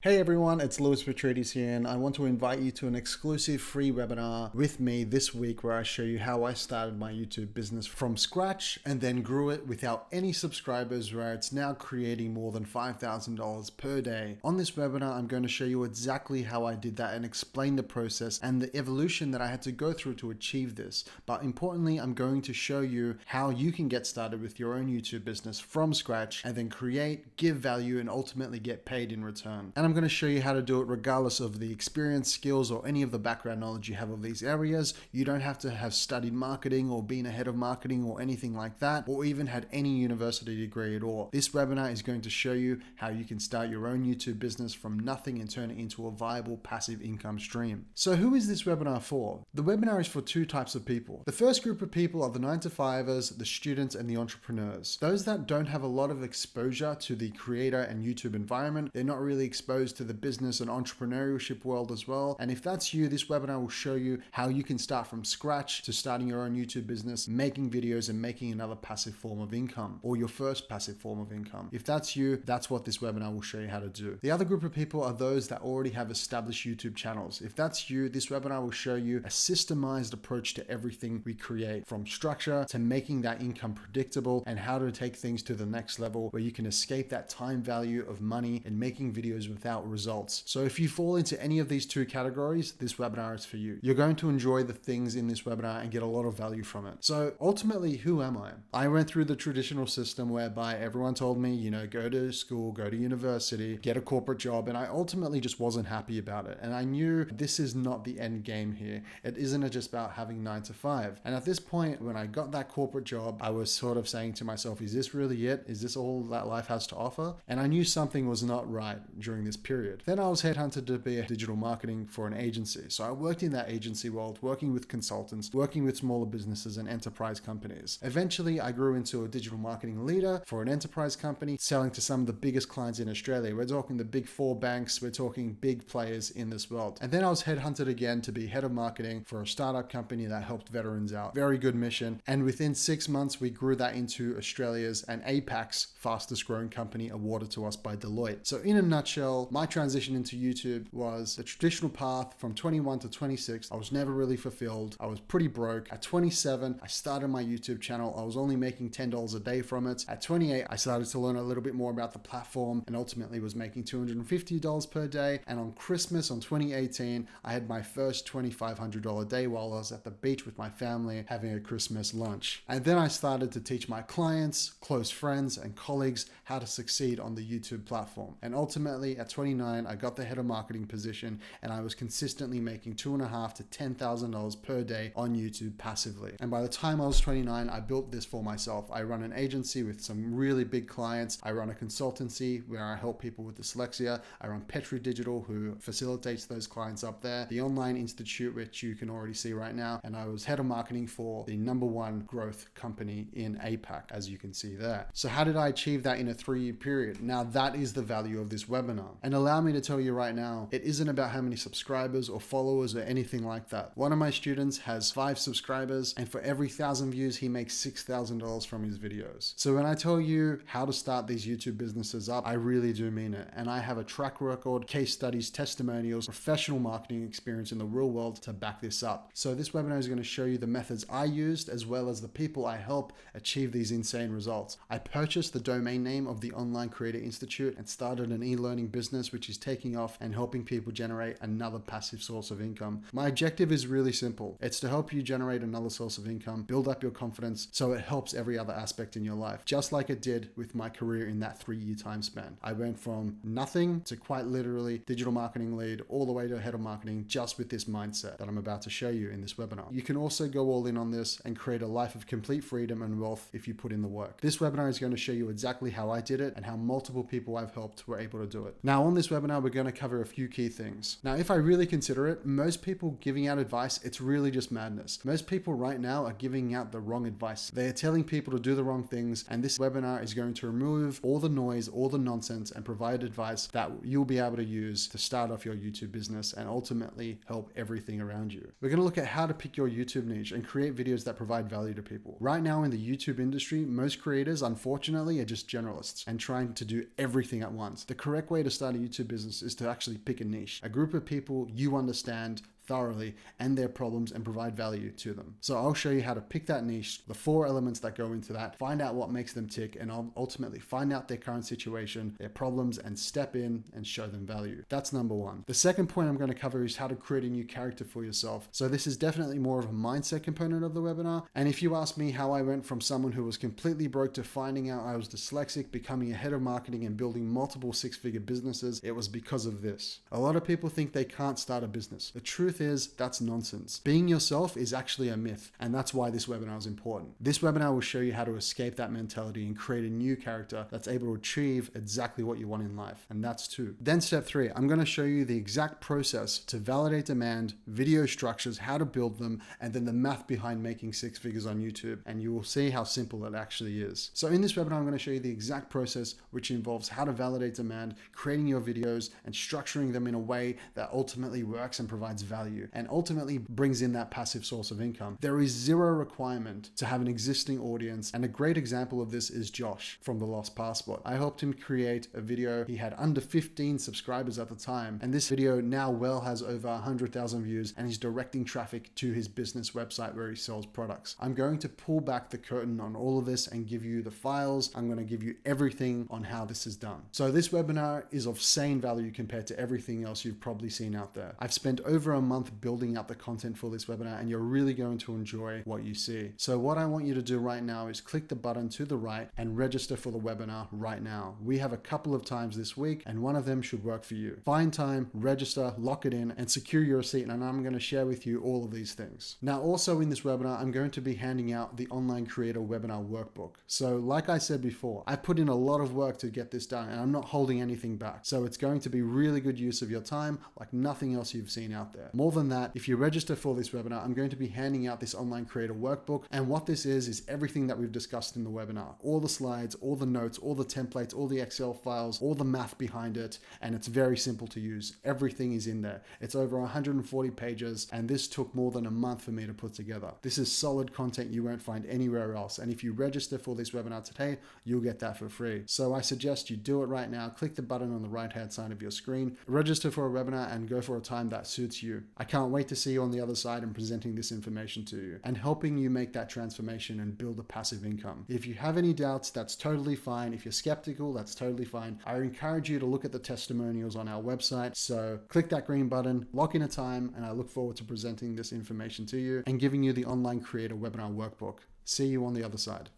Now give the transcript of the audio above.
Hey everyone, it's Lewis Petrides here, and I want to invite you to an exclusive free webinar with me this week where I show you how I started my YouTube business from scratch and then grew it without any subscribers, where it's now creating more than $5,000 per day. On this webinar, I'm going to show you exactly how I did that and explain the process and the evolution that I had to go through to achieve this. But importantly, I'm going to show you how you can get started with your own YouTube business from scratch and then create, give value, and ultimately get paid in return. And I'm going to show you how to do it regardless of the experience, skills, or any of the background knowledge you have of these areas. You don't have to have studied marketing or been a head of marketing or anything like that, or even had any university degree at all. This webinar is going to show you how you can start your own YouTube business from nothing and turn it into a viable passive income stream. So who is this webinar for? The webinar is for two types of people. The first group of people are the 9-to-5ers, the students, and the entrepreneurs. Those that don't have a lot of exposure to the creator and YouTube environment. They're not really exposed to the business and entrepreneurship world as well. And if that's you, this webinar will show you how you can start from scratch to starting your own YouTube business, making videos and making another passive form of income, or your first passive form of income. If that's you, that's what this webinar will show you how to do. The other group of people are those that already have established YouTube channels. If that's you, this webinar will show you a systemized approach to everything we create, from structure to making that income predictable, and how to take things to the next level where you can escape that time value of money and making videos without results. So if you fall into any of these two categories, this webinar is for you. You're going to enjoy the things in this webinar and get a lot of value from it. So ultimately, who am I? I went through the traditional system whereby everyone told me, go to school, go to university, get a corporate job, and I ultimately just wasn't happy about it. And I knew this is not the end game here. It isn't just about having 9 to 5. And at this point, when I got that corporate job, I was sort of saying to myself, is this really it? Is this all that life has to offer? And I knew something was not right during this period. Then I was headhunted to be a digital marketing for an agency. So I worked in that agency world, working with consultants, working with smaller businesses and enterprise companies. Eventually, I grew into a digital marketing leader for an enterprise company, selling to some of the biggest clients in Australia. We're talking the big 4 banks, we're talking big players in this world. And then I was headhunted again to be head of marketing for a startup company that helped veterans out. Very good mission. And within 6 months, we grew that into Australia's and APAC's fastest growing company, awarded to us by Deloitte. So in a nutshell, my transition into YouTube was the traditional path from 21 to 26. I was never really fulfilled. I was pretty broke. At 27, I started my YouTube channel. I was only making $10 a day from it. At 28, I started to learn a little bit more about the platform and ultimately was making $250 per day. And on Christmas on 2018, I had my first $2,500 day while I was at the beach with my family having a Christmas lunch. And then I started to teach my clients, close friends, and colleagues how to succeed on the YouTube platform. And ultimately, at 29, I got the head of marketing position, and I was consistently making $2,500 to $10,000 per day on YouTube passively. And by the time I was 29, I built this for myself. I run an agency with some really big clients. I run a consultancy where I help people with dyslexia. I run Petri Digital, who facilitates those clients up there. The online institute, which you can already see right now. And I was head of marketing for the #1 growth company in APAC, as you can see there. So how did I achieve that in a 3-year period? Now that is the value of this webinar. And allow me to tell you right now, it isn't about how many subscribers or followers or anything like that. One of my students has 5 subscribers, and for every 1,000 views, he makes $6,000 from his videos. So when I tell you how to start these YouTube businesses up, I really do mean it. And I have a track record, case studies, testimonials, professional marketing experience in the real world to back this up. So this webinar is going to show you the methods I used, as well as the people I help achieve these insane results. I purchased the domain name of the Online Creator Institute and started an e-learning business which is taking off and helping people generate another passive source of income. My objective is really simple. It's to help you generate another source of income, build up your confidence so it helps every other aspect in your life, just like it did with my career in that 3-year time span. I went from nothing to quite literally digital marketing lead all the way to head of marketing, just with this mindset that I'm about to show you in this webinar. You can also go all in on this and create a life of complete freedom and wealth if you put in the work. This webinar is going to show you exactly how I did it and how multiple people I've helped were able to do it. Now on this webinar, we're going to cover a few key things. Now, if I really consider it, most people giving out advice, it's really just madness. Most people right now are giving out the wrong advice. They are telling people to do the wrong things, and this webinar is going to remove all the noise, all the nonsense, and provide advice that you'll be able to use to start off your YouTube business and ultimately help everything around you. We're going to look at how to pick your YouTube niche and create videos that provide value to people. Right now in the YouTube industry, most creators, unfortunately, are just generalists and trying to do everything at once. The correct way to start start a YouTube business is to actually pick a niche, a group of people you understand thoroughly and their problems and provide value to them. So I'll show you how to pick that niche, the 4 elements that go into that, find out what makes them tick, and I'll ultimately find out their current situation, their problems, and step in and show them value. That's number 1. The second point I'm going to cover is how to create a new character for yourself. So this is definitely more of a mindset component of the webinar. And if you ask me how I went from someone who was completely broke to finding out I was dyslexic, becoming a head of marketing and building multiple 6-figure businesses, it was because of this. A lot of people think they can't start a business. The truth is that's nonsense. Being yourself is actually a myth, and that's why this webinar is important. This webinar will show you how to escape that mentality and create a new character that's able to achieve exactly what you want in life, and that's 2. Then step 3, I'm going to show you the exact process to validate demand, video structures, how to build them, and then the math behind making 6 figures on YouTube, and you will see how simple it actually is. So in this webinar, I'm going to show you the exact process, which involves how to validate demand, creating your videos, and structuring them in a way that ultimately works and provides value, and ultimately brings in that passive source of income. There is zero requirement to have an existing audience, and a great example of this is Josh from The Lost Passport. I helped him create a video. He had under 15 subscribers at the time, and this video now well has over 100,000 views, and he's directing traffic to his business website where he sells products. I'm going to pull back the curtain on all of this and give you the files. I'm going to give you everything on how this is done. So this webinar is of sane value compared to everything else you've probably seen out there. I've spent over a month building out the content for this webinar, and you're really going to enjoy what you see. So what I want you to do right now is click the button to the right and register for the webinar right now. We have a couple of times this week, and one of them should work for you. Find time, register, lock it in, and secure your seat, and I'm going to share with you all of these things. Now, also in this webinar, I'm going to be handing out the Online Creator Webinar Workbook. So like I said before, I put in a lot of work to get this done, and I'm not holding anything back. So it's going to be really good use of your time, like nothing else you've seen out there. More than that, if you register for this webinar, I'm going to be handing out this Online Creator Workbook, and what this is everything that we've discussed in the webinar. All the slides, all the notes, all the templates, all the Excel files, all the math behind it, and it's very simple to use. Everything is in there. It's over 140 pages, and this took more than a month for me to put together. This is solid content you won't find anywhere else, and if you register for this webinar today, you'll get that for free. So I suggest you do it right now. Click the button on the right-hand side of your screen, register for a webinar, and go for a time that suits you. I can't wait to see you on the other side and presenting this information to you and helping you make that transformation and build a passive income. If you have any doubts, that's totally fine. If you're skeptical, that's totally fine. I encourage you to look at the testimonials on our website. So click that green button, lock in a time, and I look forward to presenting this information to you and giving you the Online Creator Webinar Workbook. See you on the other side.